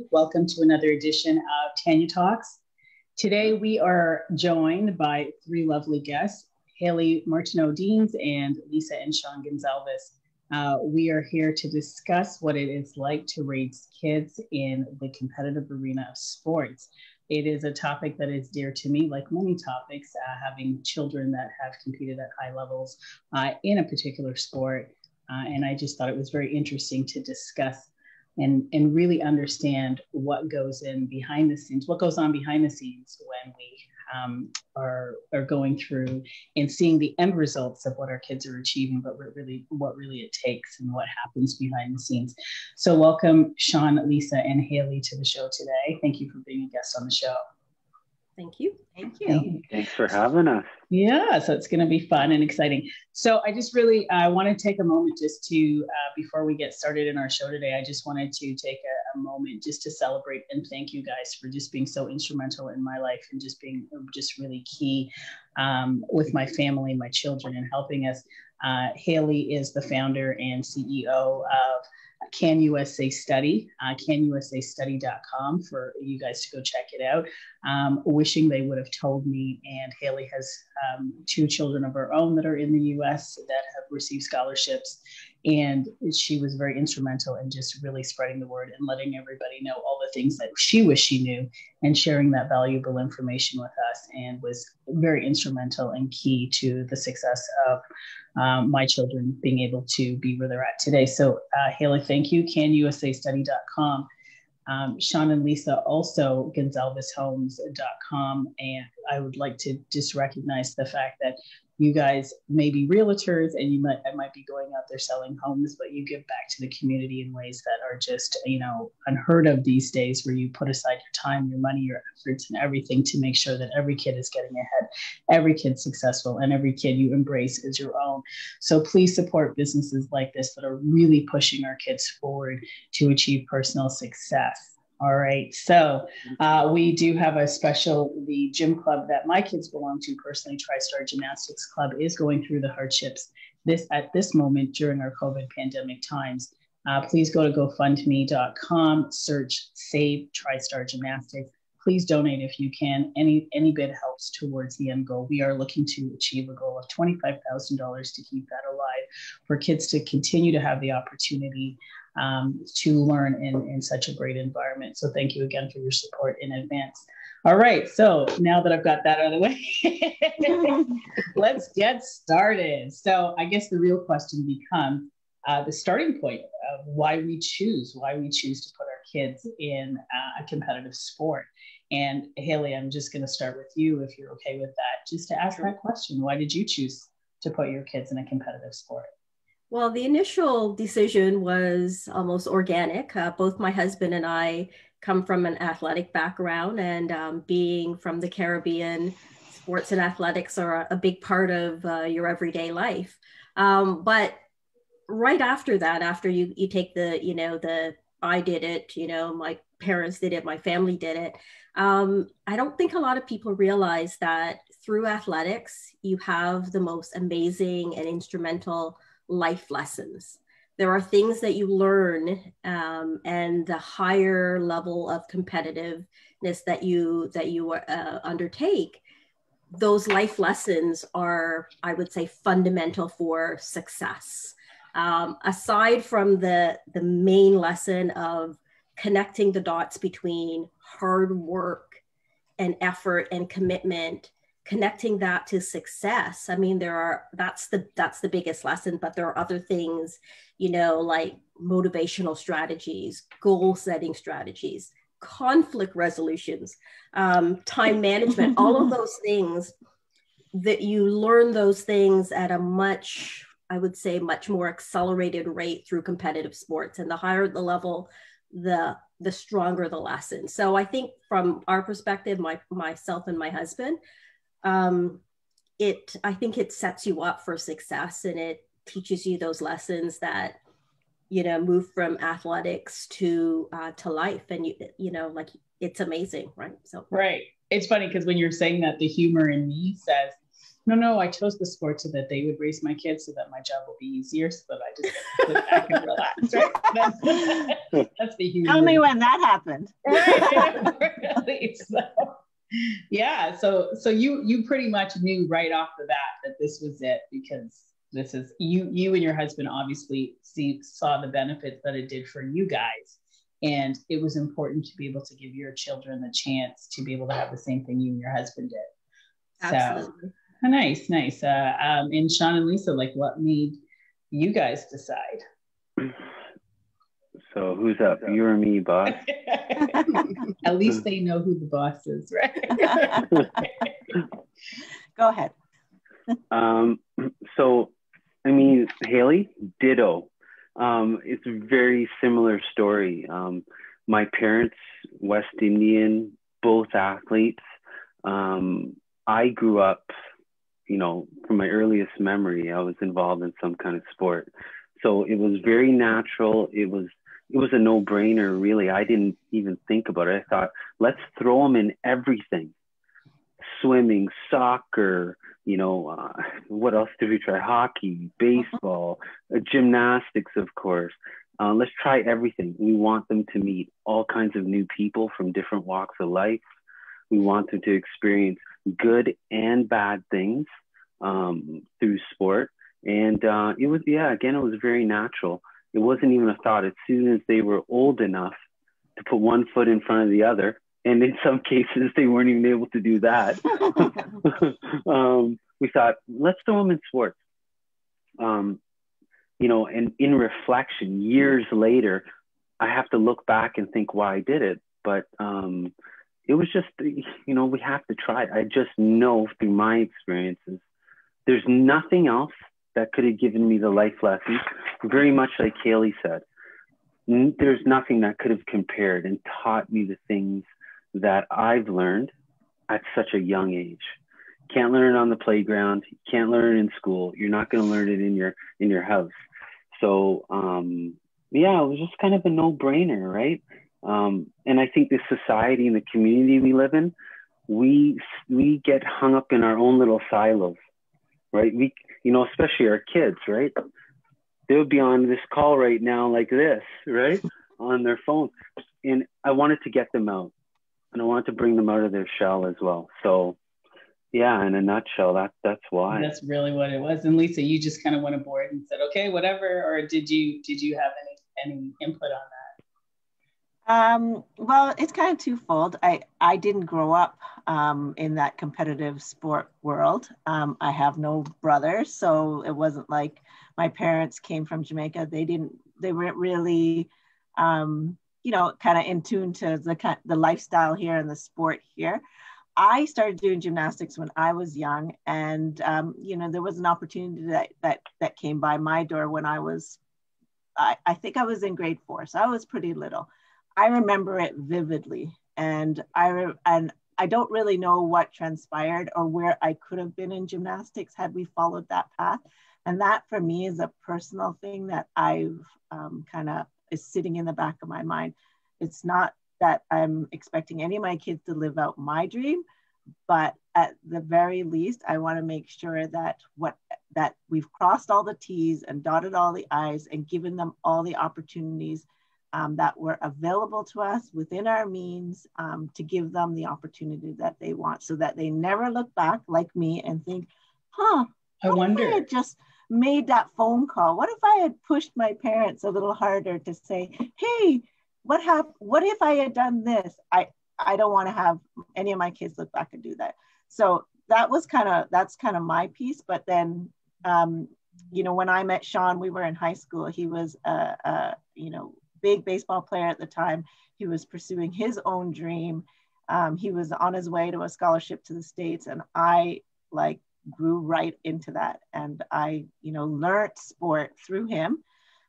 Welcome to another edition of Tanya Talks. Today we are joined by three lovely guests, Haley Martineau-Deans and Lisa and Sean Gonzalez. We are here to discuss what it is like to raise kids in the competitive arena of sports. It is a topic that is dear to me, like many topics, having children that have competed at high levels in a particular sport. And I just thought it was very interesting to discuss and really understand what goes in behind the scenes, what goes on behind the scenes when we are going through and seeing the end results of what our kids are achieving, but what really it takes and what happens behind the scenes. So welcome Sean, Lisa, and Haley to the show today. Thank you for being a guest on the show. Thank you. Thank you. Thanks for having us. Yeah, so it's going to be fun and exciting. So I just really want to take a moment just to, before we get started in our show today, I just wanted to take a moment just to celebrate and thank you guys for just being so instrumental in my life and just being just really key with my family, my children, and helping us. Haley is the founder and CEO of Can USA Study, canusastudy.com for you guys to go check it out. Wishing they would have told me. And Haley has two children of her own that are in the US that have received scholarships. And she was very instrumental in just really spreading the word and letting everybody know all the things that she wished she knew and sharing that valuable information with us, and was very instrumental and key to the success of my children being able to be where they're at today. So Haley, thank you. canusastudy.com. Sean and Lisa also gonzalezhomes.com. And I would like to just recognize the fact that you guys may be realtors and I might be going out there selling homes, but you give back to the community in ways that are just, unheard of these days, where you put aside your time, your money, your efforts, and everything to make sure that every kid is getting ahead, every kid's successful, and every kid you embrace as your own. So please support businesses like this that are really pushing our kids forward to achieve personal success. All right. So we do have the gym club that my kids belong to personally, TriStar Gymnastics Club, is going through the hardships at this moment during our COVID pandemic times. Please go to GoFundMe.com, search Save TriStar Gymnastics. Please donate if you can. Any bit helps towards the end goal. We are looking to achieve a goal of $25,000 to keep that alive, for kids to continue to have the opportunity to learn in such a great environment. So thank you again for your support in advance. All right, so now that I've got that out of the way, let's get started. So I guess the real question becomes the starting point of why we choose to put our kids in a competitive sport. And Haley, I'm just going to start with you, if you're okay with that, just to ask that question. Why did you choose to put your kids in a competitive sport? Well, the initial decision was almost organic. Both my husband and I come from an athletic background, and being from the Caribbean, sports and athletics are a big part of your everyday life. But right after that, after you take I did it, my parents did it, my family did it. I don't think a lot of people realize that through athletics, you have the most amazing and instrumental life lessons. There are things that you learn, and the higher level of competitiveness that you undertake, those life lessons are, I would say, fundamental for success. Aside from the main lesson of connecting the dots between hard work and effort and commitment, connecting that to success. I mean, that's the biggest lesson, but there are other things, like motivational strategies, goal setting strategies, conflict resolutions, time management, all of those things that you learn those things at a much more accelerated rate through competitive sports. And the higher the level, the stronger the lesson. So I think from our perspective, myself and my husband, I think it sets you up for success, and it teaches you those lessons that, move from athletics to life. And, it's amazing. Right. So, right. It's funny because when you're saying that, the humor in me says, No, I chose the sport so that they would raise my kids so that my job will be easier so that I just sit back and relax, right? That's the human. Tell me when that happened. Right, really. So, yeah, so you pretty much knew right off the bat that this was it, because this is you and your husband obviously saw the benefits that it did for you guys. And it was important to be able to give your children the chance to be able to have the same thing you and your husband did. Absolutely. So, nice. And Sean and Lisa, like, what made you guys decide? So who's up? You or me, boss? At least they know who the boss is, right? Go ahead. So, I mean, Haley, ditto. It's a very similar story. My parents, West Indian, both athletes. I grew up, from my earliest memory, I was involved in some kind of sport. So it was very natural. It was a no-brainer, really. I didn't even think about it. I thought, let's throw them in everything. Swimming, soccer, what else did we try? Hockey, baseball, gymnastics, of course. Let's try everything. We want them to meet all kinds of new people from different walks of life. We want them to experience good and bad things through sport. And it was very natural. It wasn't even a thought. As soon as they were old enough to put one foot in front of the other, and in some cases, they weren't even able to do that. We thought, let's throw them in sports. And in reflection, years later, I have to look back and think why I did it. But it was just, we have to try it. I just know through my experiences, there's nothing else that could have given me the life lessons, very much like Haley said. There's nothing that could have compared and taught me the things that I've learned at such a young age. Can't learn it on the playground. Can't learn it in school. You're not going to learn it in your house. So it was just kind of a no-brainer, right? And I think the society and the community we live in, we get hung up in our own little silos, right? We, especially our kids, right? They'll be on this call right now like this, right? On their phone. And I wanted to get them out. And I wanted to bring them out of their shell as well. So, yeah, in a nutshell, that's why. That's really what it was. And Lisa, you just kind of went aboard and said, okay, whatever. Or did you have any input on that? Well, it's kind of twofold. I didn't grow up in that competitive sport world. I have no brothers, so it wasn't like my parents came from Jamaica. They weren't really, kind of in tune to the lifestyle here and the sport here. I started doing gymnastics when I was young, and there was an opportunity that came by my door when I think I was in grade 4, so I was pretty little. I remember it vividly, and I don't really know what transpired or where I could have been in gymnastics had we followed that path. And that for me is a personal thing that I've kind of is sitting in the back of my mind. It's not that I'm expecting any of my kids to live out my dream, but at the very least, I want to make sure that we've crossed all the T's and dotted all the I's and given them all the opportunities that were available to us within our means, to give them the opportunity that they want, so that they never look back like me and think, I wonder if I had just made that phone call. What if I had pushed my parents a little harder to say, hey, what if I had done this? I don't want to have any of my kids look back and do that. So that's kind of my piece. But then, when I met Sean, we were in high school. He was big baseball player at the time. He was pursuing his own dream. He was on his way to a scholarship to the States, and I grew right into that. And I, learned sport through him.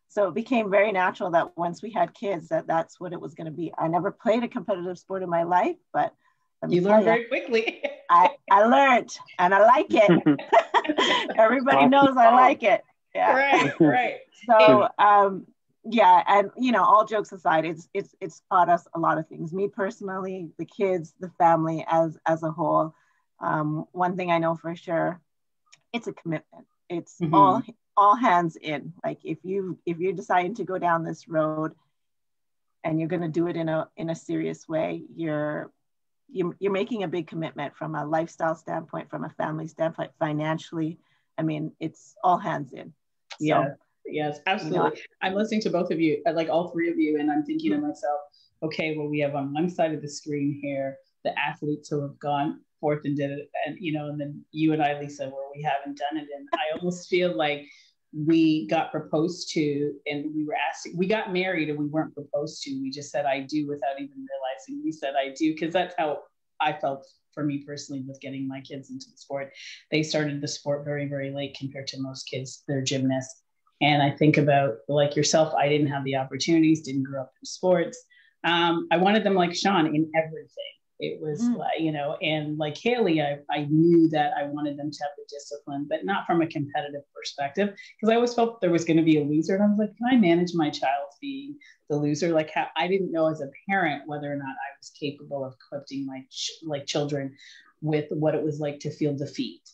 So it became very natural that once we had kids, that's what it was going to be. I never played a competitive sport in my life, but you learned very quickly. I learned, and I like it. Everybody knows I like it. Yeah. Right. So, yeah, and all jokes aside, it's taught us a lot of things. Me personally, the kids, the family as a whole. One thing I know for sure, it's a commitment. It's all hands in. Like if you're deciding to go down this road and you're going to do it in a serious way, you're making a big commitment from a lifestyle standpoint, from a family standpoint, financially. I mean, it's all hands in. Yeah. So, yes, absolutely. I'm listening to both of you, like all three of you, and I'm thinking to myself, okay, well, we have on one side of the screen here the athletes who have gone forth and did it, and and then you and I, Lisa, where we haven't done it. And I almost feel like we got proposed to, and we got married and we weren't proposed to. We just said I do without even realizing we said I do, because that's how I felt for me personally with getting my kids into the sport. They started the sport very, very late compared to most kids. They're gymnasts. And I think about, like yourself, I didn't have the opportunities, didn't grow up in sports. I wanted them like Sean in everything. It was like, and like Haley, I knew that I wanted them to have the discipline, but not from a competitive perspective, because I always felt there was going to be a loser. And I was like, can I manage my child being the loser? Like, how I didn't know as a parent whether or not I was capable of equipping my children with what it was like to feel defeat.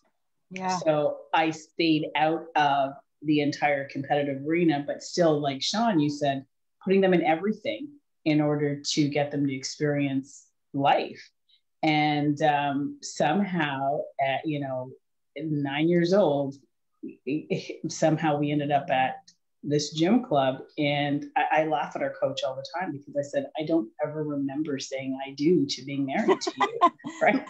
Yeah. So I stayed out of the entire competitive arena, but still, like Sean, you said, putting them in everything in order to get them to experience life. And somehow at 9 years old, somehow we ended up at this gym club, and I laugh at our coach all the time because I said, I don't ever remember saying I do to being married to you. Right.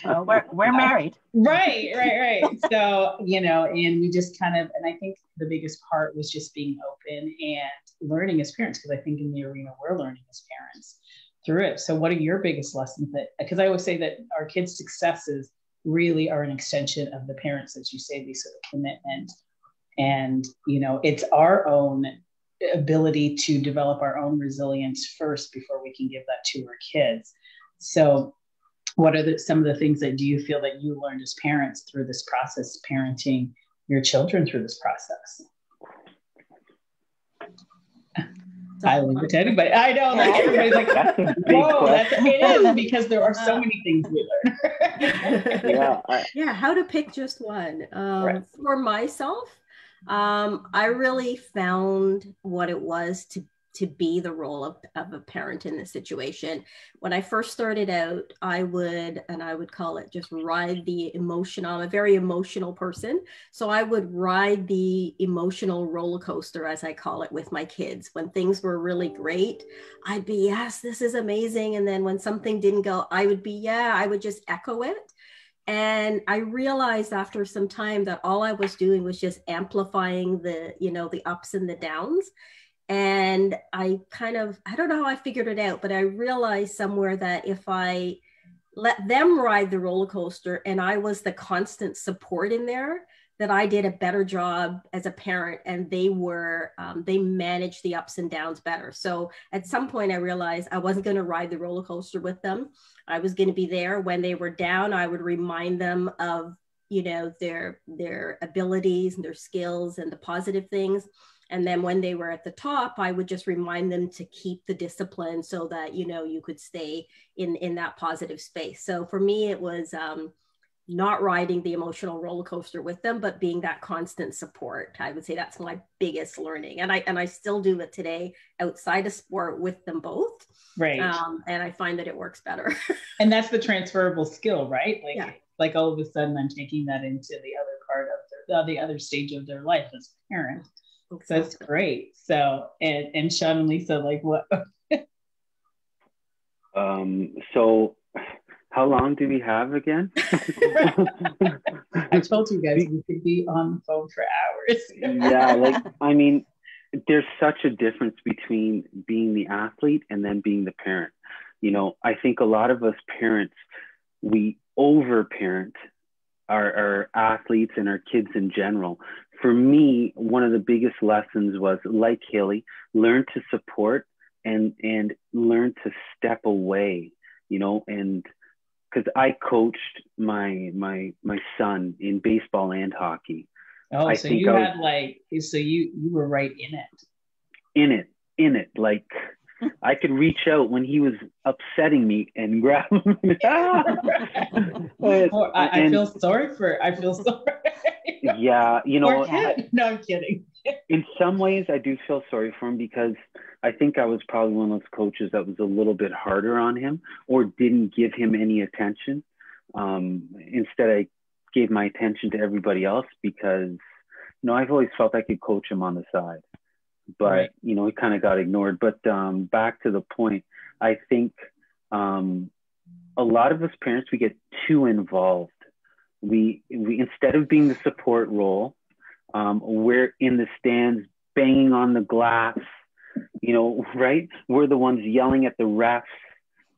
Well, we're married. Right. So, and we just kind of, and I think the biggest part was just being open and learning as parents, because I think in the arena we're learning as parents through it. So what are your biggest lessons because I always say that our kids' successes really are an extension of the parents, as you say, Lisa, the commitment. And, it's our own ability to develop our own resilience first before we can give that to our kids. So what are some of the things that do you feel that you learned as parents through this process, parenting your children through this process? I leave it to anybody. I know, like everybody's like, whoa, it is, because there are so many things we learn. Yeah, how to pick just one. Right. For myself, I really found what it was to be the role of a parent in this situation. When I first started out, I would call it just ride the emotion. I'm a very emotional person. So I would ride the emotional roller coaster, as I call it, with my kids. When things were really great, I'd be, yes, this is amazing. And then when something didn't go, I would just echo it. And I realized after some time that all I was doing was just amplifying the ups and the downs. And I don't know how I figured it out, but I realized somewhere that if I let them ride the roller coaster and I was the constant support in there, that I did a better job as a parent, and they managed the ups and downs better. So at some point I realized I wasn't going to ride the roller coaster with them. I was going to be there when they were down. I would remind them of, their abilities and their skills and the positive things. And then when they were at the top, I would just remind them to keep the discipline so that, you could stay in that positive space. So for me, it was not riding the emotional roller coaster with them, but being that constant support. I would say that's my biggest learning. And I still do it today outside of sport with them both. Right. And I find that it works better. And that's the transferable skill, right? Like all of a sudden I'm taking that into the other part of the other stage of their life as a parent. Exactly. So that's great. So, and Sean and Lisa, like what? So how long do we have again? I told you guys we could be on the phone for hours. Yeah, there's such a difference between being the athlete and then being the parent. I think a lot of us parents, we over-parent our athletes and our kids in general. For me, one of the biggest lessons was, like Haley, learn to support and learn to step away, and because I coached my son in baseball and hockey. Oh, so you had you were right in it. In it. Like I could reach out when he was upsetting me and grab him. I feel sorry. Yeah, you know, No, I'm kidding. in some ways I do feel sorry for him, because I think I was probably one of those coaches that was a little bit harder on him or didn't give him any attention. Instead, I gave my attention to everybody else because, I've always felt I could coach him on the side, but, Right. He kind of got ignored. But back to the point, I think a lot of us parents, we get too involved. We instead of being the support role, we're in the stands banging on the glass, right? We're the ones yelling at the refs,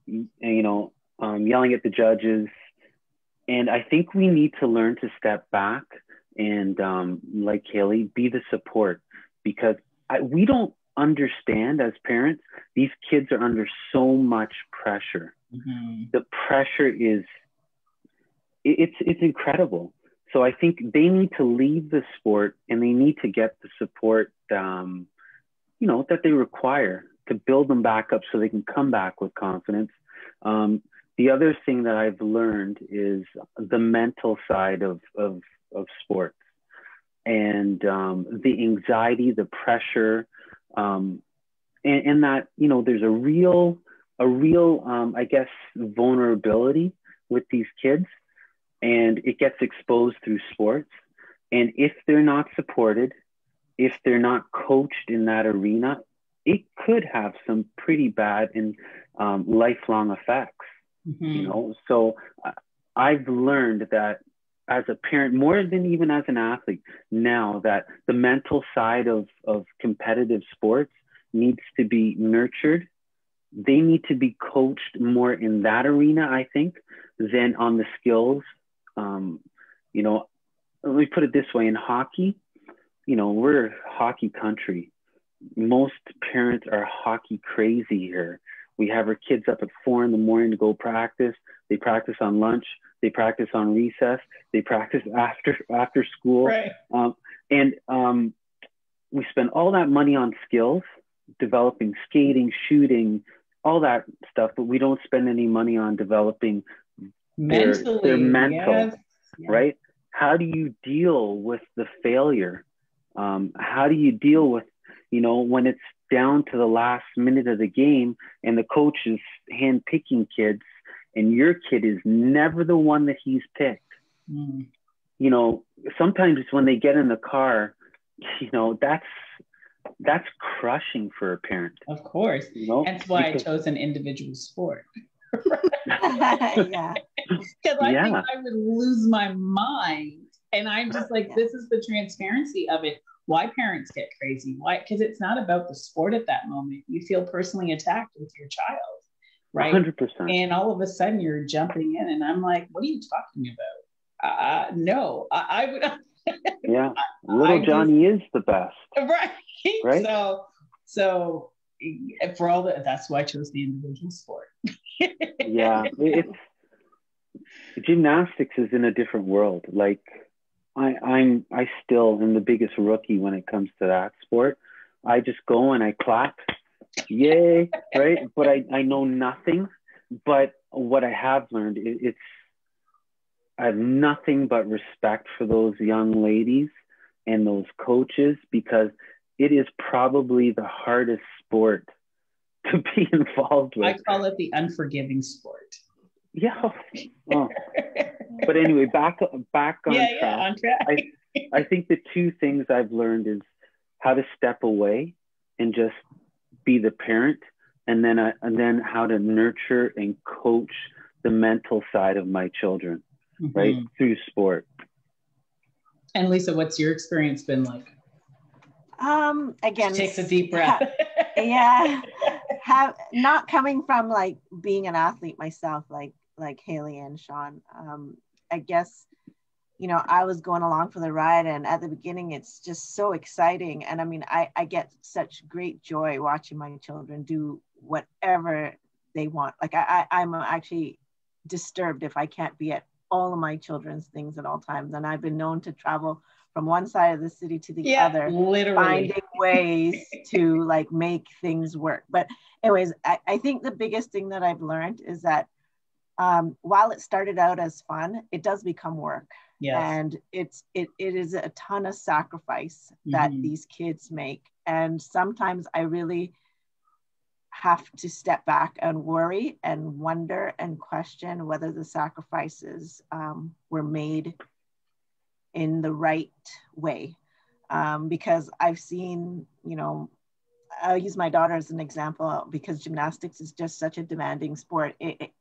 yelling at the judges. And I think we need to learn to step back and, like Haley, be the support, because we don't understand as parents, these kids are under so much pressure. Mm-hmm. The pressure is, it's incredible. So I think they need to leave the sport and they need to get the support, that they require to build them back up so they can come back with confidence. The other thing that I've learned is the mental side of sports, and the anxiety, the pressure, and that, there's a real, I guess, vulnerability with these kids, and it gets exposed through sports. And if they're not supported, if they're not coached in that arena, it could have some pretty bad and lifelong effects. Mm-hmm. So I've learned that as a parent, more than even as an athlete now, that the mental side of competitive sports needs to be nurtured. They need to be coached more in that arena, I think, than on the skills. Let me put it this way: in hockey, we're a hockey country. Most parents are hockey crazy here. We have our kids up at 4 a.m. to go practice. They practice on lunch. They practice on recess. They practice after school. Right. We spend all that money on skills, developing skating, shooting, all that stuff, but we don't spend any money on developing their mental, yes. Right? How do you deal with the failure? How do you deal with, when it's down to the last minute of the game and the coach is handpicking kids and your kid is never the one that he's picked? Mm. Sometimes when they get in the car, that's crushing for a parent. Of course. That's why I chose an individual sport. Yeah. Because I think I would lose my mind. And I'm just like, this is the transparency of it. Why parents get crazy? Why? Because it's not about the sport at that moment. You feel personally attacked with your child, right? 100%. And all of a sudden you're jumping in and I'm like, what are you talking about? No, I would. Yeah. Little Johnny is the best. Right. So for all that, that's why I chose the individual sport. Yeah. Gymnastics is in a different world. Like, I still am the biggest rookie when it comes to that sport. I just go and I clap, yay, right? But I know nothing. But what I have learned, I have nothing but respect for those young ladies and those coaches, because it is probably the hardest sport to be involved with. I call it the unforgiving sport. Yeah. Oh. But anyway, back on track. On track. I think the two things I've learned is how to step away and just be the parent, and then how to nurture and coach the mental side of my children, mm-hmm. right, through sport. And Lisa, what's your experience been like? Again, she takes a deep breath. Not coming from like being an athlete myself, like Haley and Sean. I guess, I was going along for the ride, and at the beginning, it's just so exciting. And I mean, I get such great joy watching my children do whatever they want. Like I'm actually disturbed if I can't be at all of my children's things at all times. And I've been known to travel from one side of the city to the other, literally finding ways to like make things work. But anyways, I think the biggest thing that I've learned is that while it started out as fun, it does become work. Yes. And it is a ton of sacrifice that these kids make. And sometimes I really have to step back and worry and wonder and question whether the sacrifices were made in the right way. Because I've seen, you know, I'll use my daughter as an example, because gymnastics is just such a demanding sport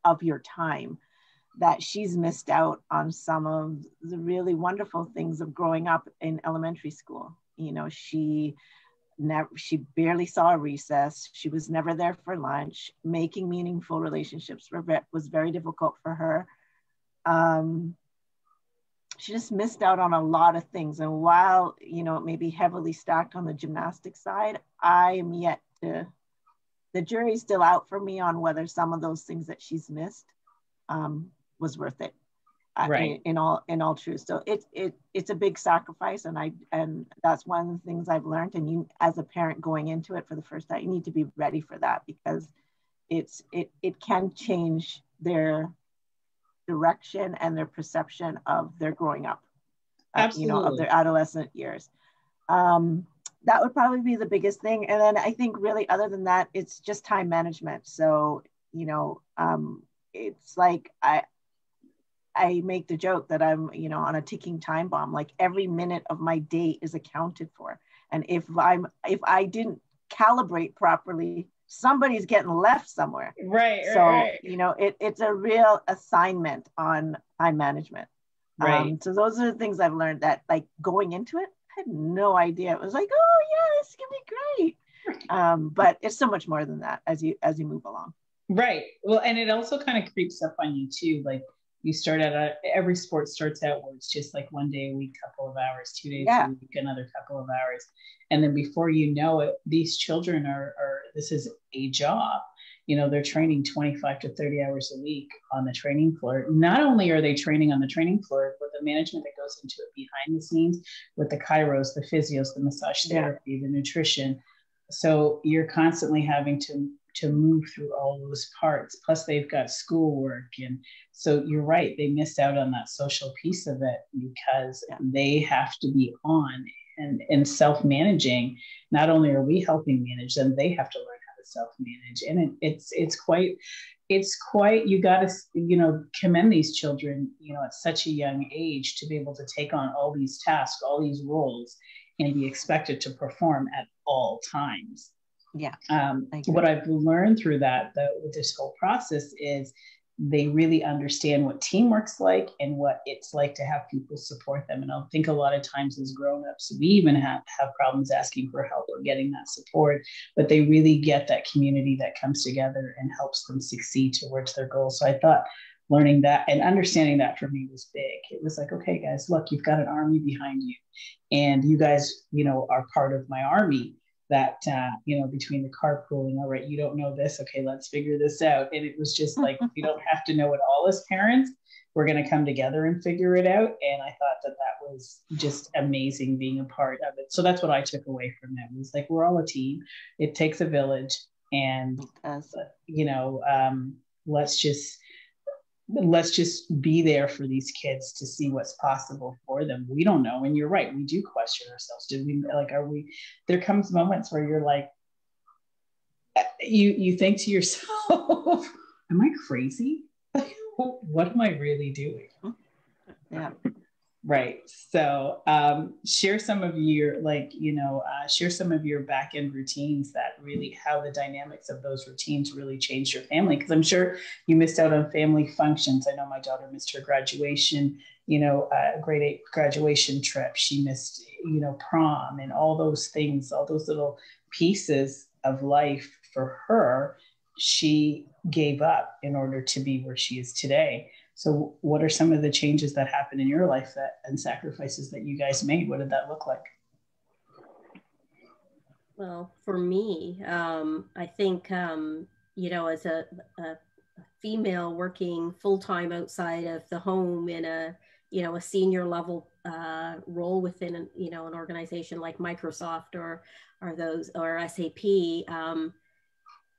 of your time, that she's missed out on some of the really wonderful things of growing up in elementary school. You know, she barely saw a recess. She was never there for lunch. Making meaningful relationships was very difficult for her. She just missed out on a lot of things. And while, you know, it may be heavily stacked on the gymnastics side, I am yet to, the jury's still out for me on whether some of those things that she's missed was worth it. Right. In all truth. So it's a big sacrifice, and that's one of the things I've learned. And you, as a parent going into it for the first time, you need to be ready for that, because it can change their direction and their perception of their growing up, you know, of their adolescent years. That would probably be the biggest thing. And then I think really, other than that, it's just time management. So, you know, it's like I make the joke that I'm, you know, on a ticking time bomb. Like every minute of my day is accounted for. And if I didn't calibrate properly, somebody's getting left somewhere. Right. So, right. you know, it's a real assignment on time management. Right. So those are the things I've learned, that like going into it, I had no idea. It was like, oh yeah, this is gonna be great. But it's so much more than that as you move along. Right. Well, and it also kind of creeps up on you too. Like you start at every sport starts out where it's just like one day a week, couple of hours, 2 days a week, another couple of hours. And then before you know it, these children are this is a job. You know, they're training 25 to 30 hours a week on the training floor. Not only are they training on the training floor, but the management that goes into it behind the scenes with the chiros, the physios, the massage therapy, the nutrition. So you're constantly having to move through all those parts. Plus they've got schoolwork. And so you're right, they miss out on that social piece of it, because they have to be on and self-managing. Not only are we helping manage them, they have to learn how to self-manage. And it's quite, you got to, you know, commend these children, you know, at such a young age to be able to take on all these tasks, all these roles, and be expected to perform at all times. Yeah. What I've learned through that, with this whole process, is they really understand what teamwork's like and what it's like to have people support them. And I think a lot of times as grown-ups, we even have problems asking for help or getting that support, but they really get that community that comes together and helps them succeed towards their goals. So I thought learning that and understanding that for me was big. It was like, okay, guys, look, you've got an army behind you, and you guys, you know, are part of my army. That, you know, between the carpooling, all right, you don't know this, okay, let's figure this out. And it was just like, we don't have to know it all as parents. We're going to come together and figure it out. And I thought that was just amazing being a part of it. So that's what I took away from it. It was like, we're all a team. It takes a village. And, you know, let's just be there for these kids to see what's possible for them. We don't know. And you're right. We do question ourselves. There comes moments where you're like, you think to yourself, am I crazy? What am I really doing? Yeah. Right. So share some of your, share some of your back end routines, that really how the dynamics of those routines really changed your family. Because I'm sure you missed out on family functions. I know my daughter missed her graduation, grade 8 graduation trip. She missed, prom and all those things, all those little pieces of life for her. She gave up in order to be where she is today. So what are some of the changes that happened in your life and sacrifices that you guys made? What did that look like? Well, for me, I think, as a female working full-time outside of the home in a senior level role within an organization like Microsoft or SAP,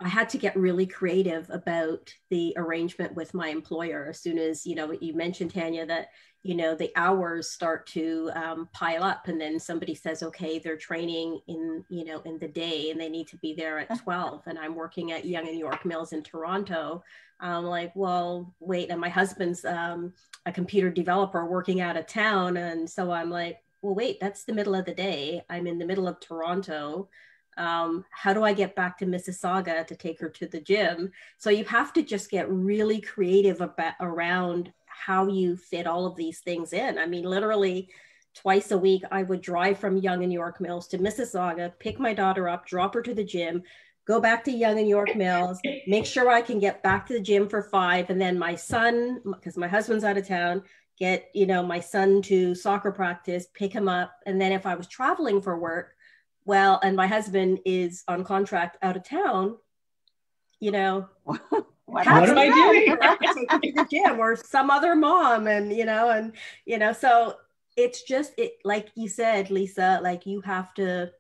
I had to get really creative about the arrangement with my employer. As soon as, you know, you mentioned, Tanya, that, you know, the hours start to pile up, and then somebody says, okay, they're training in, you know, in the day and they need to be there at 12, and I'm working at Yonge and York Mills in Toronto. I'm like, well, wait, and my husband's a computer developer working out of town. And so I'm like, well, wait, that's the middle of the day. I'm in the middle of Toronto. How do I get back to Mississauga to take her to the gym? So you have to just get really creative around how you fit all of these things in. I mean, literally twice a week, I would drive from Yonge and York Mills to Mississauga, pick my daughter up, drop her to the gym, go back to Yonge and York Mills, make sure I can get back to the gym for 5. And then my son, because my husband's out of town, get, you know, my son to soccer practice, pick him up. And then if I was traveling for work, well, and my husband is on contract out of town, you know, what am I doing? I have to take him to the gym, or some other mom, and so it's just, it, like you said, Lisa, like you have to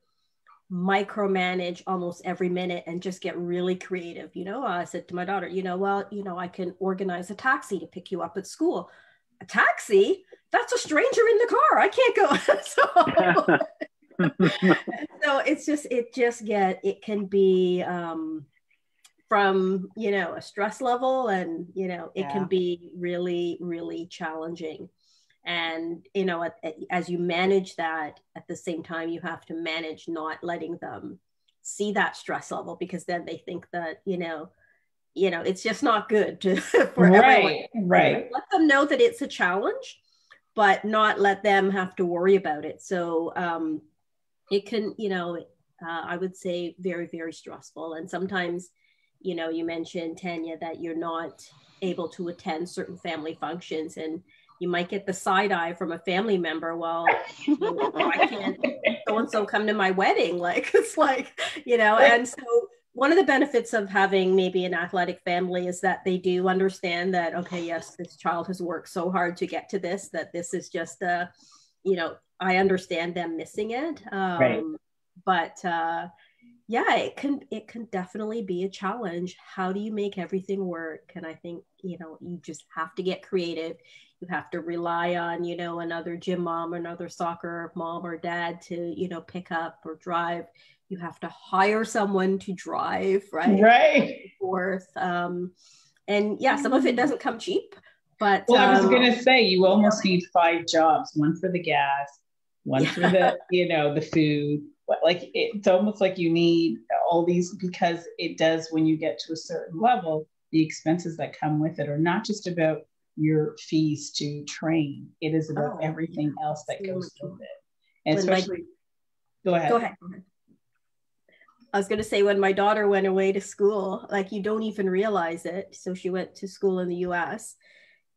micromanage almost every minute and just get really creative. You know, I said to my daughter, you know, well, you know, I can organize a taxi to pick you up at school. A taxi? That's a stranger in the car. I can't go. So it can be from, you know, a stress level, and, you know, it can be really, really challenging. And, you know, as you manage that, at the same time, you have to manage not letting them see that stress level, because then they think that, you know, it's just not good for everyone. Right. Let them know that it's a challenge, but not let them have to worry about it. So it can, you know, I would say very, very stressful. And sometimes, you know, you mentioned, Tanya, that you're not able to attend certain family functions, and you might get the side eye from a family member. Well, why can't so-and-so come to my wedding? Like, it's like, you know, and so one of the benefits of having maybe an athletic family is that they do understand that, okay, yes, this child has worked so hard to get to this, that this is just you know, I understand them missing it. Right. But yeah, it can definitely be a challenge. How do you make everything work? And I think, you know, you just have to get creative. You have to rely on, you know, another gym mom, another soccer mom or dad to, you know, pick up or drive. You have to hire someone to drive, right? Right. Forth. And yeah, some of it doesn't come cheap, but. Well, I was going to say, you almost need 5 jobs, one for the gas, one for the, you know, the food. Like, it's almost like you need all these, because it does, when you get to a certain level, the expenses that come with it are not just about your fees to train. It is about everything else that goes with it. And especially, go ahead. I was going to say, when my daughter went away to school, like, you don't even realize it. So she went to school in the US,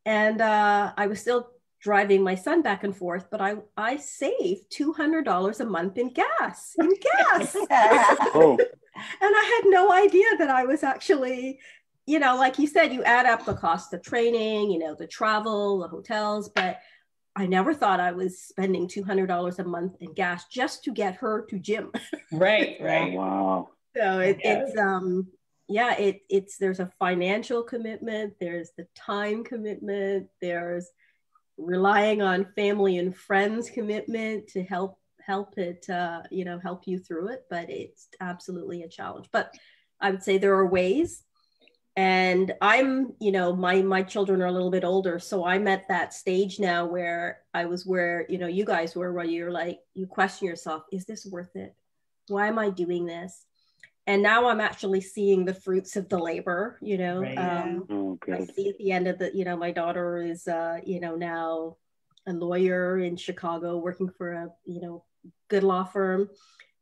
and I was still driving my son back and forth, but I saved $200 a month in gas. Oh. And I had no idea that I was actually, you know, like you said, you add up the cost of training, you know, the travel, the hotels, but I never thought I was spending $200 a month in gas just to get her to gym. Right. Wow. So it's there's a financial commitment, there's the time commitment, there's relying on family and friends commitment to help it, you know, help you through it. But it's absolutely a challenge. But I would say there are ways. And I'm, you know, my children are a little bit older, so I'm at that stage now where you know, you guys were, where you're like, you question yourself, is this worth it? Why am I doing this? And now I'm actually seeing the fruits of the labor, you know. Right. I see at the end of the, you know, my daughter is, you know, now a lawyer in Chicago working for a, you know, good law firm.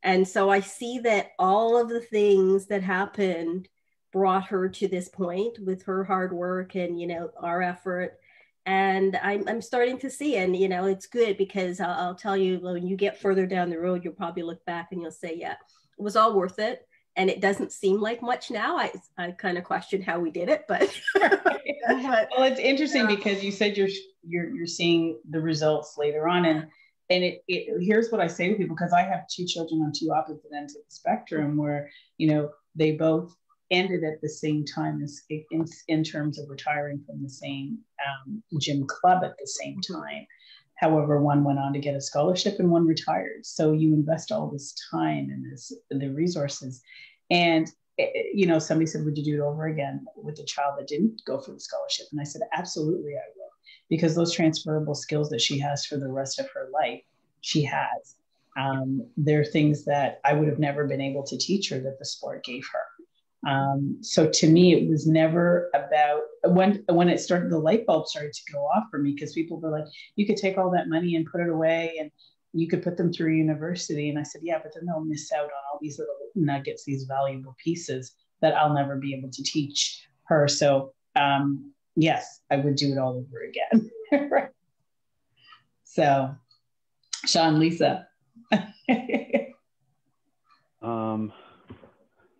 And so I see that all of the things that happened brought her to this point with her hard work and, you know, our effort. And I'm starting to see, and, you know, it's good, because I'll tell you, when you get further down the road, you'll probably look back and you'll say, yeah, it was all worth it. And it doesn't seem like much now. I kind of question how we did it, but. Well, it's interesting because you said you're seeing the results later on, and it here's what I say to people, because I have 2 children on 2 opposite ends of the spectrum, where, you know, they both ended at the same time as in terms of retiring from the same gym club at the same time. However, one went on to get a scholarship and one retired. So you invest all this time and the resources. And, you know, somebody said, would you do it over again with a child that didn't go for the scholarship? And I said, absolutely, I will. Because those transferable skills that she has for the rest of her life, she has. They're things that I would have never been able to teach her that the sport gave her. So to me, it was never about when it started, the light bulb started to go off for me, because people were like, you could take all that money and put it away and you could put them through university. And I said, yeah, but then they'll miss out on all these little nuggets, these valuable pieces that I'll never be able to teach her. So yes, I would do it all over again. Right. So Sean, Lisa.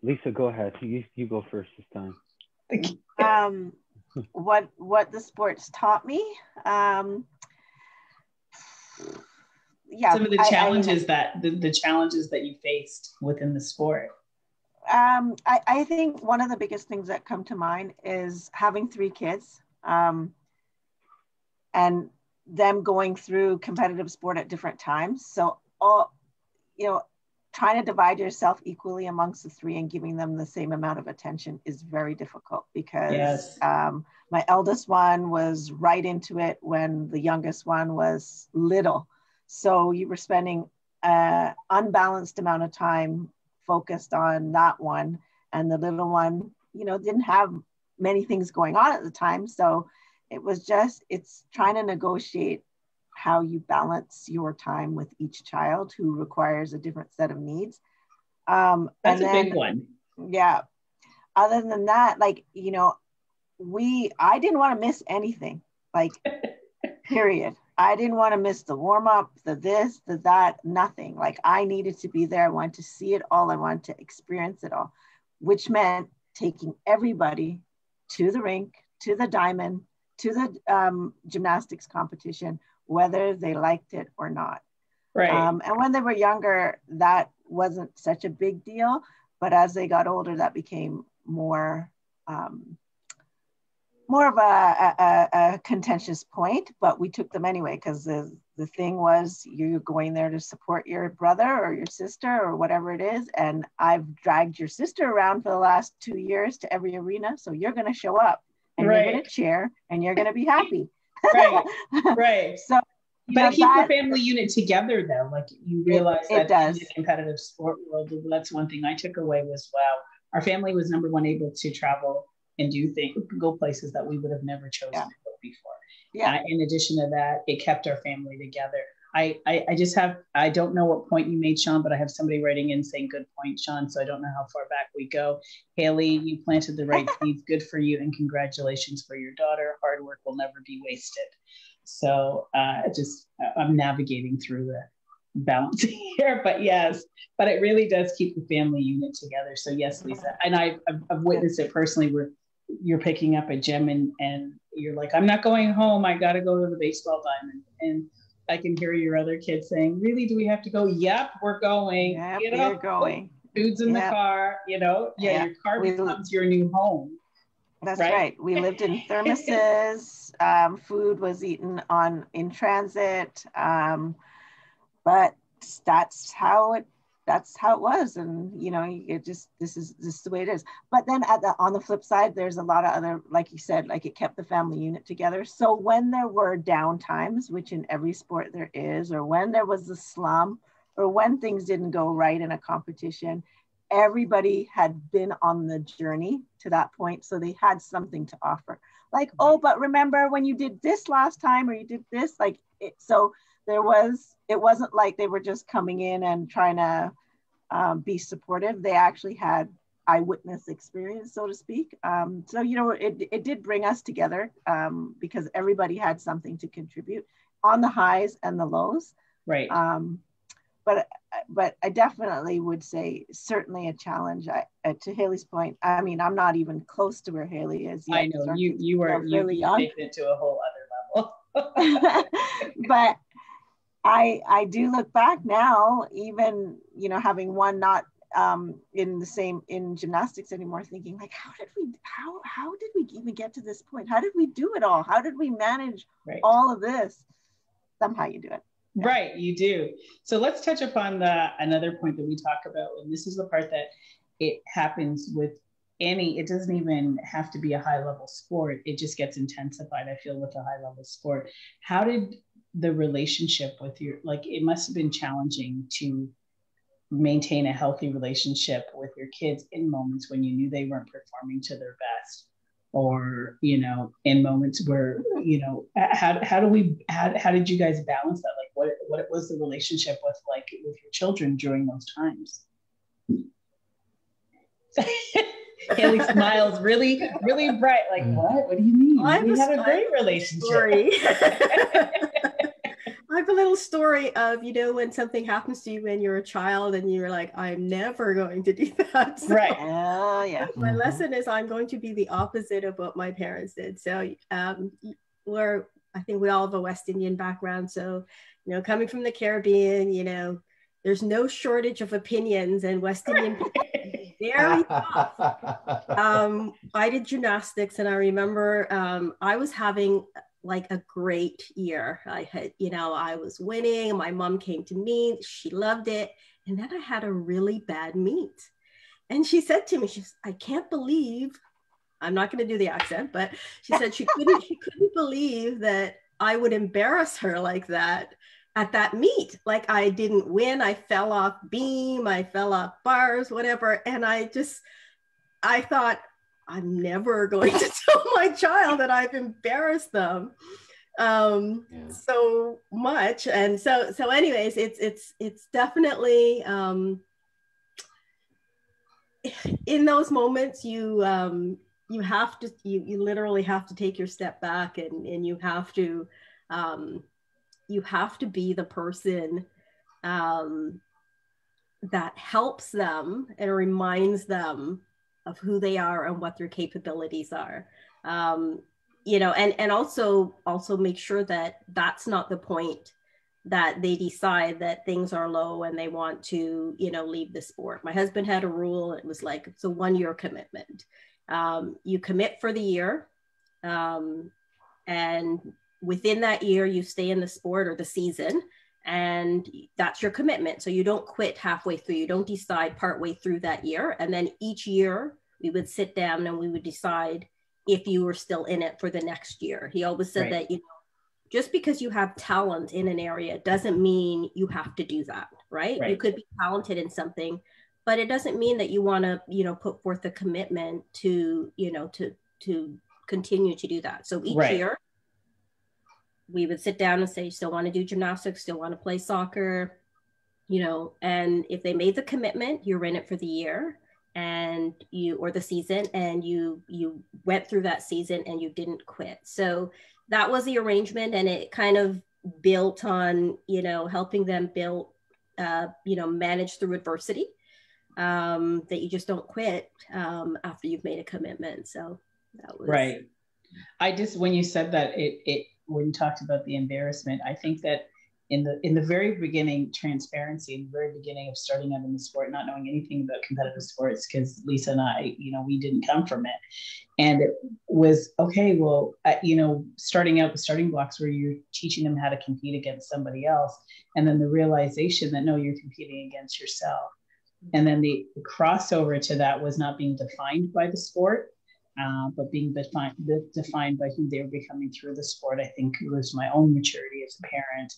Lisa, go ahead. You go first this time. What the sports taught me. Yeah. Some of the challenges the challenges that you faced within the sport. I think one of the biggest things that come to mind is having 3 kids, and them going through competitive sport at different times. So trying to divide yourself equally amongst the 3 and giving them the same amount of attention is very difficult, because yes. My eldest one was right into it when the youngest one was little. So you were spending an unbalanced amount of time focused on that one, and the little one, didn't have many things going on at the time. So it's trying to negotiate how you balance your time with each child who requires a different set of needs. That's a big one. Yeah. Other than that, I didn't want to miss anything, period. I didn't want to miss the warm up, the this, the that, nothing. I needed to be there. I wanted to see it all. I wanted to experience it all, which meant taking everybody to the rink, to the diamond, to the gymnastics competition, whether they liked it or not. Right. And when they were younger, that wasn't such a big deal. But as they got older, that became more of a contentious point. But we took them anyway, because the thing was, you're going there to support your brother or your sister or whatever it is. And I've dragged your sister around for the last 2 years to every arena. So you're going to show up. And right. You're going to cheer and you're going to be happy. Right. Right. So, but it keeps the family unit together, though. You realize that does. In the competitive sport world, that's one thing I took away was, wow, our family was number one, able to travel and go places that we would have never chosen to go before. Yeah. In addition to that, it kept our family together. I don't know what point you made, Sean, but I have somebody writing in saying, good point, Sean. So I don't know how far back we go. Haley, you planted the right seeds. Good for you. And congratulations for your daughter. Hard work will never be wasted. So I'm navigating through the balance here, but yes, but it really does keep the family unit together. So yes, Lisa, and I've witnessed it personally, where you're picking up a gym and you're like, I'm not going home. I got to go to the baseball diamond. And I can hear your other kids saying, really, do we have to go? Yep, we're going. Yep, we're going. Food's in the car, your car becomes your new home. That's right. We lived in thermoses. Food was eaten in transit. But that's how it was. And, this is the way it is. But then on the flip side, there's a lot of other, like you said, it kept the family unit together. So when there were down times, which in every sport there is, or when there was a slump, or when things didn't go right in a competition, everybody had been on the journey to that point. So they had something to offer. Oh, but remember when you did this last time, or you did this, so it wasn't like they were just coming in and trying to be supportive. They actually had eyewitness experience, so to speak. So, it did bring us together because everybody had something to contribute on the highs and the lows. Right. But I definitely would say certainly a challenge. To Haley's point, I'm not even close to where Haley is yet. I know you taken it to a whole other level. But I do look back now, even, having one not in gymnastics anymore, thinking like, how did we even get to this point? How did we do it all? How did we manage all of this? Somehow you do it. Yeah. Right, you do. So let's touch upon another point that we talk about, and this is the part that it happens with it doesn't even have to be a high level sport. It just gets intensified, I feel, with a high level sport. How did the relationship with it must have been challenging to maintain a healthy relationship with your kids in moments when you knew they weren't performing to their best, or, in moments where, how did you guys balance that? Like what was the relationship with your children during those times? Haley smiles really, really bright. Like, what? What do you mean? We had a great relationship. I have a little story of, when something happens to you when you're a child and you're like, I'm never going to do that. So right. Oh, yeah. My lesson is I'm going to be the opposite of what my parents did. So I think we all have a West Indian background. So, coming from the Caribbean, there's no shortage of opinions, and West Indian people very tough. I did gymnastics, and I remember I was having like a great year. I was winning. My mom came to me. She loved it. And then I had a really bad meet. And she said to me, I can't believe, I'm not going to do the accent, but she said she couldn't believe that I would embarrass her like that at that meet. Like, I didn't win. I fell off beam. I fell off bars, whatever. And I thought, I'm never going to tell my child that I've embarrassed them so much. And so anyways, it's definitely in those moments you literally have to take your step back, and you have to be the person that helps them and reminds them of who they are and what their capabilities are, and also make sure that that's not the point that they decide that things are low and they want to, leave the sport. My husband had a rule. It was like, it's a 1-year commitment. You commit for the year, and within that year, you stay in the sport or the season, and that's your commitment. So you don't quit halfway through. You don't decide partway through that year. And then each year we would sit down and we would decide if you were still in it for the next year. He always said that, just because you have talent in an area doesn't mean you have to do that, right? You could be talented in something, but it doesn't mean that you want to, put forth a commitment to, to continue to do that. So each year, we would sit down and say, still want to do gymnastics, still want to play soccer, and if they made the commitment, you're in it for the year or the season, and you went through that season and you didn't quit. So that was the arrangement, and it kind of built on, helping them manage through adversity, that you just don't quit after you've made a commitment. So that was right. When you said that, when you talked about the embarrassment, I think that in the very beginning, transparency, in the very beginning of starting out in the sport, not knowing anything about competitive sports, because Lisa and I, we didn't come from it. And it was, okay, well, starting out, the starting blocks where you're teaching them how to compete against somebody else. And then the realization that, no, you're competing against yourself. And then the crossover to that was not being defined by the sport, but being defined by who they were becoming through the sport. I think it was my own maturity as a parent,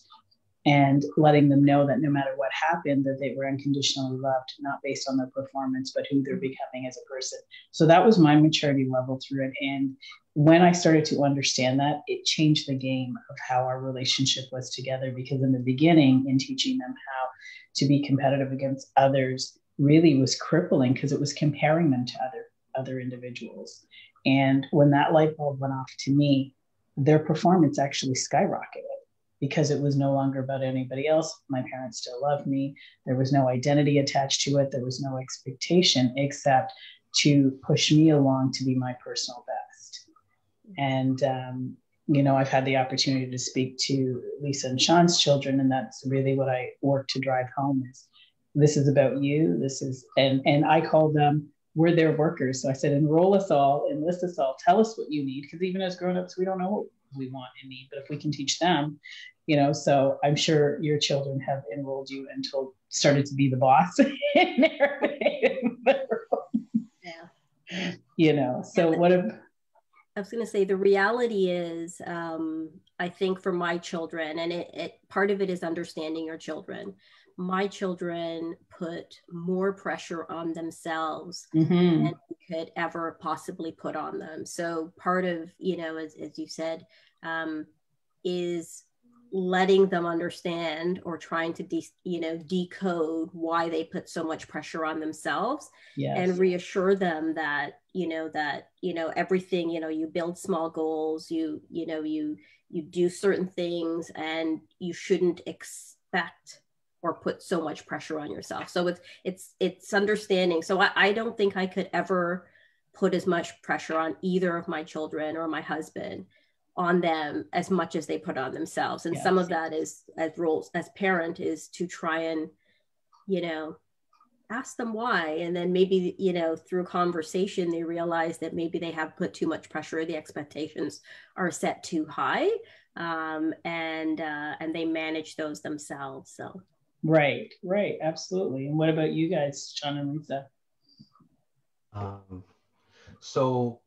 and letting them know that no matter what happened, that they were unconditionally loved, not based on their performance, but who they're becoming as a person. So that was my maturity level through it. And when I started to understand that, it changed the game of how our relationship was together, because in the beginning, in teaching them how to be competitive against others really was crippling, because it was comparing them to other individuals. And when that light bulb went off to me, their performance actually skyrocketed, because it was no longer about anybody else. My parents still loved me. There was no identity attached to it. There was no expectation except to push me along to be my personal best. And, I've had the opportunity to speak to Lisa and Sean's children, and that's really what I work to drive home is, This is about you. This is, and I call them, we're their workers. So I said, enroll us all, enlist us all, tell us what you need. Because even as grown-ups, we don't know what we want and need, but if we can teach them, you know, so I'm sure your children have enrolled you and started to be the boss in their Yeah. You know, so what if, I was going to say, the reality is, I think for my children, and it part of it is understanding your children. My children put more pressure on themselves than we could ever possibly put on them. So part of, you know, as you said, is letting them understand or trying to decode why they put so much pressure on themselves. Yes. And reassure them that everything, you build small goals, you do certain things, and you shouldn't expect or put so much pressure on yourself. So it's understanding. So I don't think I could ever put as much pressure on either of my children or my husband on them as much as they put on themselves. And some of that is, as roles as parent, is to try and, ask them why. And then maybe, through conversation, they realize that maybe they have put too much pressure. The expectations are set too high, and they manage those themselves. So. Right. Absolutely. And what about you guys, Sean and Lisa? So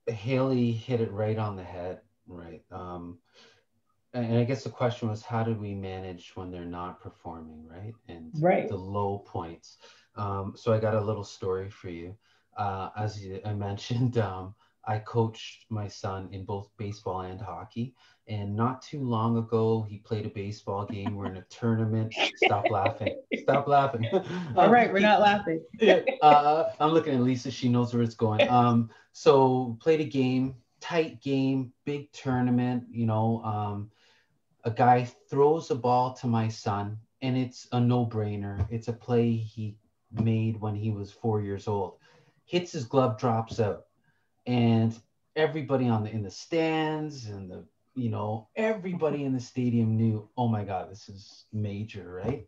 Haley hit it right on the head. Right. And I guess the question was, how do we manage when they're not performing, right? And the low points. So I got a little story for you. As I mentioned, I coached my son in both baseball and hockey. And not too long ago, he played a baseball game. We're in a tournament. Stop laughing. All right, we're not laughing. I'm looking at Lisa. She knows where it's going. So played a game. Tight game, big tournament, a guy throws a ball to my son, and it's a no-brainer. It's a play he made when he was 4 years old. Hits his glove, drops out. And everybody in the stands and everybody in the stadium knew, oh my God, this is major, right?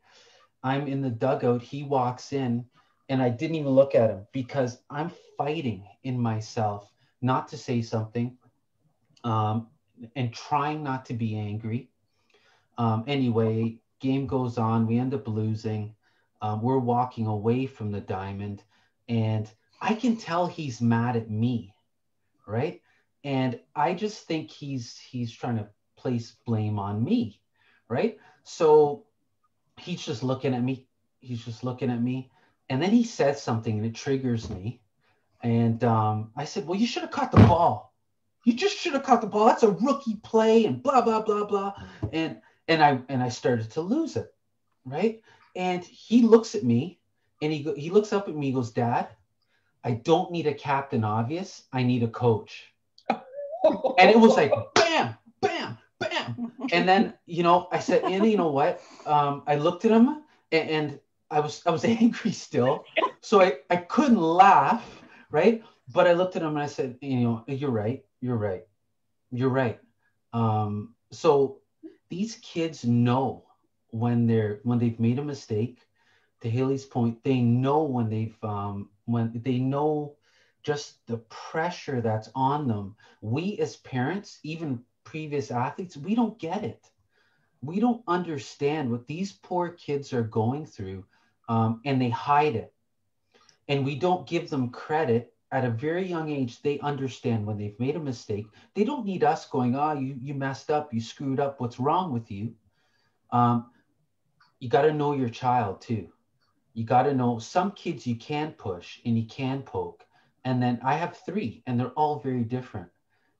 I'm in the dugout, he walks in, and I didn't even look at him because I'm fighting in myself not to say something, and trying not to be angry. Anyway, game goes on. We end up losing. We're walking away from the diamond, and I can tell he's mad at me, right? And I just think he's trying to place blame on me, right? So he's just looking at me. And then he says something, and it triggers me. And I said, well, you should have caught the ball. You just should have caught the ball. That's a rookie play and blah, blah, blah, blah. And I started to lose it, right? And he looks at me, and he looks up at me, he goes, Dad, I don't need a captain obvious. I need a coach. And it was like, bam, bam, bam. And then, I said, and you know what? I looked at him, and I was angry still. So I couldn't laugh. Right. But I looked at him and I said, you're right. So these kids know when they've made a mistake. To Haley's point, they know when they know just the pressure that's on them. We as parents, even previous athletes, we don't get it. We don't understand what these poor kids are going through, and they hide it. And we don't give them credit. At a very young age, they understand when they've made a mistake. They don't need us going, you messed up, you screwed up, what's wrong with you? You got to know your child too. You got to know some kids you can push and you can poke. And then I have 3, and they're all very different.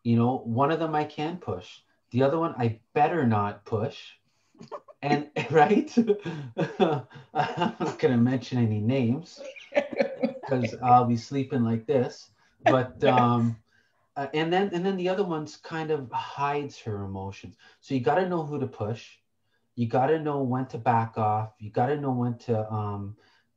One of them I can push. The other one I better not push. And right? I'm not going to mention any names, because I'll be sleeping like this. But and then the other one's kind of hides her emotions. So you got to know who to push. You got to know when to back off. You got to know when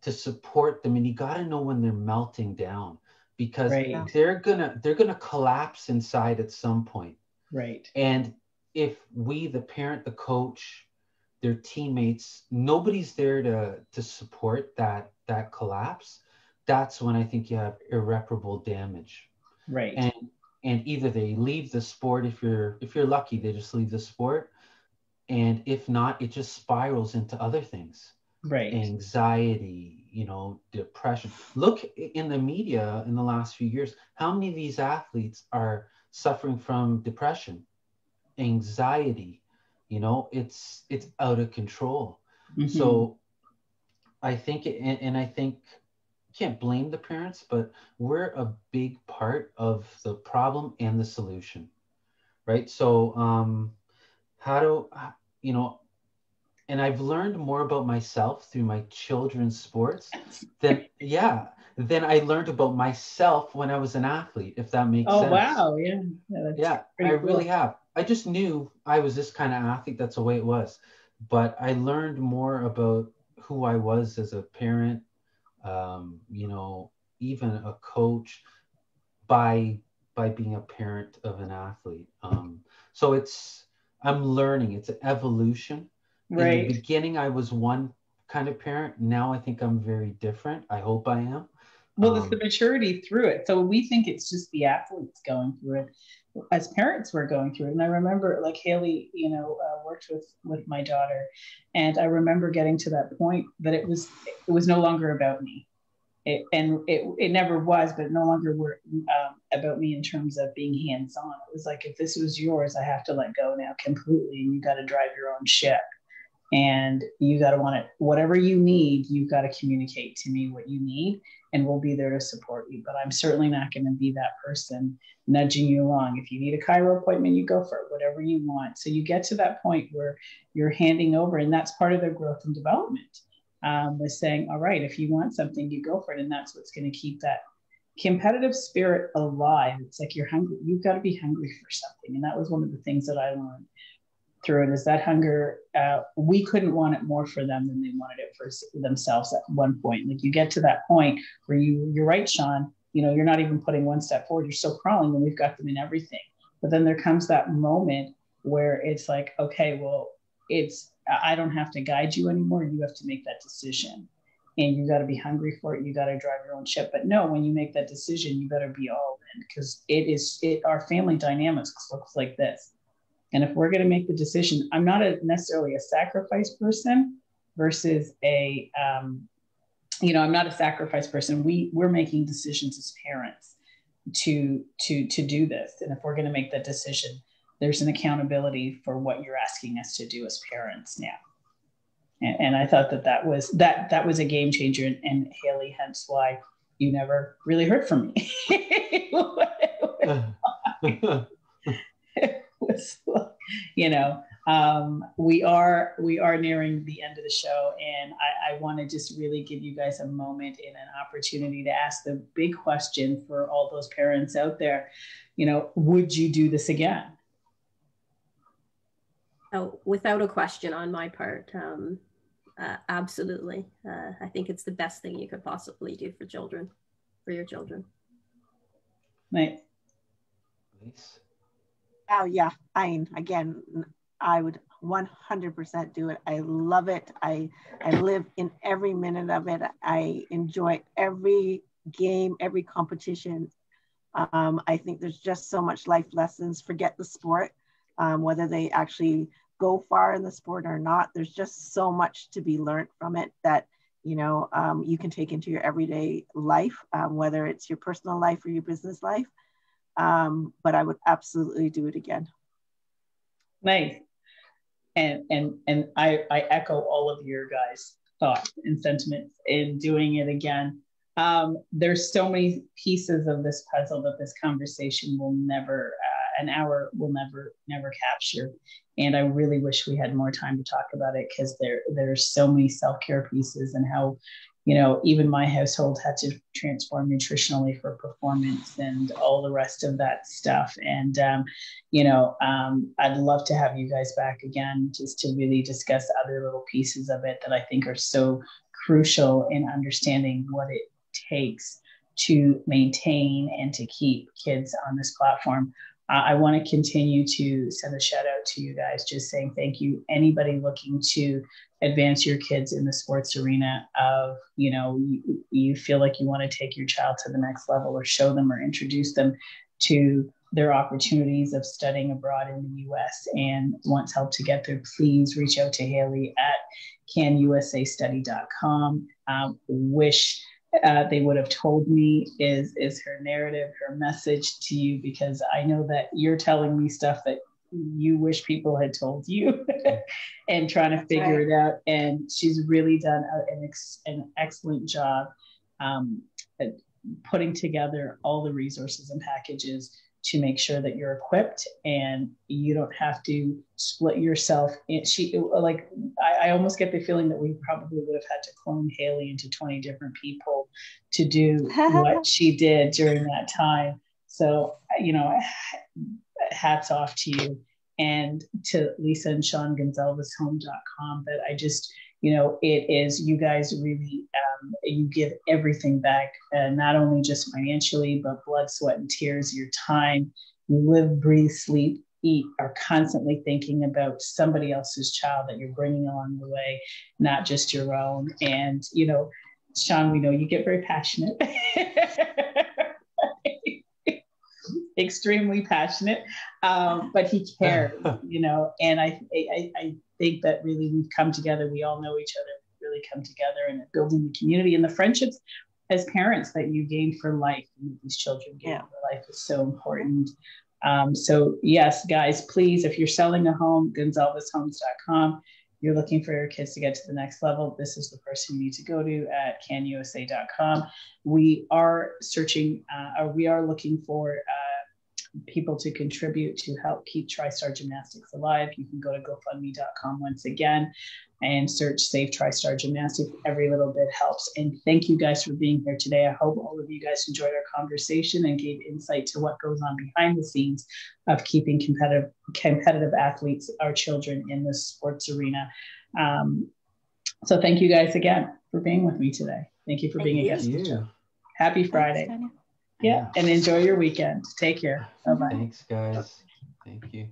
to support them, and you got to know when they're melting down, because they're gonna collapse inside at some point. Right. And if we, the parent, the coach, their teammates, nobody's there to support that collapse, that's when I think you have irreparable damage. Right. And either they leave the sport, if you're lucky, they just leave the sport. And if not, it just spirals into other things. Right. Anxiety, depression. Look in the media in the last few years, how many of these athletes are suffering from depression, anxiety? It's out of control. Mm-hmm. So I think, and I think, can't blame the parents, but we're a big part of the problem and the solution, right? So and I've learned more about myself through my children's sports than I learned about myself when I was an athlete, if that makes sense. Oh, wow. Yeah. I really have. I just knew I was this kind of athlete. That's the way it was. But I learned more about who I was as a parent, even a coach, by being a parent of an athlete. So I'm learning. It's an evolution. Right. In the beginning, I was one kind of parent. Now I think I'm very different. I hope I am. Well, it's the maturity through it. So we think it's just the athletes going through it. As parents, we're going through it. And I remember, like, Haley, worked with my daughter, and I remember getting to that point that it was no longer about me. It never was, but no longer were about me in terms of being hands-on. It was like, if this was yours, I have to let go now completely, and you got to drive your own ship. And you got to want it, whatever you need, you've got to communicate to me what you need, and we'll be there to support you. But I'm certainly not going to be that person nudging you along. If you need a chiro appointment, you go for it, whatever you want. So you get to that point where you're handing over, and that's part of their growth and development, was saying, all right, if you want something, you go for it. And that's what's going to keep that competitive spirit alive. It's like you're hungry. You've got to be hungry for something. And that was one of the things that I learned through it, is that hunger. We couldn't want it more for them than they wanted it for themselves at one point. Like, you get to that point where you're right, Sean, you're not even putting one step forward. You're still crawling, and we've got them in everything. But then there comes that moment where it's like, okay, well, I don't have to guide you anymore. You have to make that decision, and you got to be hungry for it. You got to drive your own ship. But no, when you make that decision, you better be all in, because our family dynamics looks like this. And if we're going to make the decision, I'm not necessarily a sacrifice person versus I'm not a sacrifice person. We're making decisions as parents to do this. And if we're going to make that decision, there's an accountability for what you're asking us to do as parents now. And I thought that was a game changer. And Haley, hence why you never really heard from me. We are nearing the end of the show, and I want to just really give you guys a moment and an opportunity to ask the big question for all those parents out there. Would you do this again? Oh, without a question on my part, absolutely. I think it's the best thing you could possibly do for your children. Nice. Oh yeah, I would 100% do it. I love it. I live in every minute of it. I enjoy every game, every competition. I think there's just so much life lessons. Forget the sport, whether they actually go far in the sport or not. There's just so much to be learned from it that you can take into your everyday life, whether it's your personal life or your business life. But I would absolutely do it again. Nice. And I echo all of your guys' thoughts and sentiments in doing it again. There's so many pieces of this puzzle that this conversation will never, an hour will never capture. And I really wish we had more time to talk about it, because there's so many self-care pieces, and how, even my household had to transform nutritionally for performance and all the rest of that stuff. And, I'd love to have you guys back again, just to really discuss other little pieces of it that I think are so crucial in understanding what it takes to maintain and to keep kids on this platform. I want to continue to send a shout out to you guys, just saying thank you. Anybody looking to advance your kids in the sports arena of, you feel like you want to take your child to the next level or show them or introduce them to their opportunities of studying abroad in the US and wants help to get there, please reach out to Haley at canusastudy.com. Wish they would have told me is her narrative, her message to you, because I know that you're telling me stuff that you wish people had told you and trying to figure it out. And she's really done an excellent job at putting together all the resources and packages to make sure that you're equipped and you don't have to split yourself. I almost get the feeling that we probably would have had to clone Haley into 20 different people to do what she did during that time. So, hats off to you and to Lisa and Sean, GonzalezHome.com. But I just, it is, you guys really, you give everything back, not only just financially, but blood, sweat, and tears, your time. You live, breathe, sleep, eat, are constantly thinking about somebody else's child that you're bringing along the way, not just your own. And, Sean, we know you get very passionate. Extremely passionate, but he cares, and I think that really we've come together. We all know each other, really come together, and building the community and the friendships as parents that you gain for life, and these children gain for life is so important. So yes, guys, please, if you're selling a home, GonzalezHomes.com. You're looking for your kids to get to the next level, this is the person you need to go to at canusa.com. We are searching, we are looking for people to contribute to help keep TriStar Gymnastics alive. You can go to GoFundMe.com once again and search Save TriStar Gymnastics. Every little bit helps. And thank you guys for being here today. I hope all of you guys enjoyed our conversation and gave insight to what goes on behind the scenes of keeping competitive athletes, our children, in the sports arena. So thank you guys again for being with me today. Thank you for being a guest. Happy Friday. Thanks, and enjoy your weekend. Take care. Bye-bye. Thanks, guys. Thank you.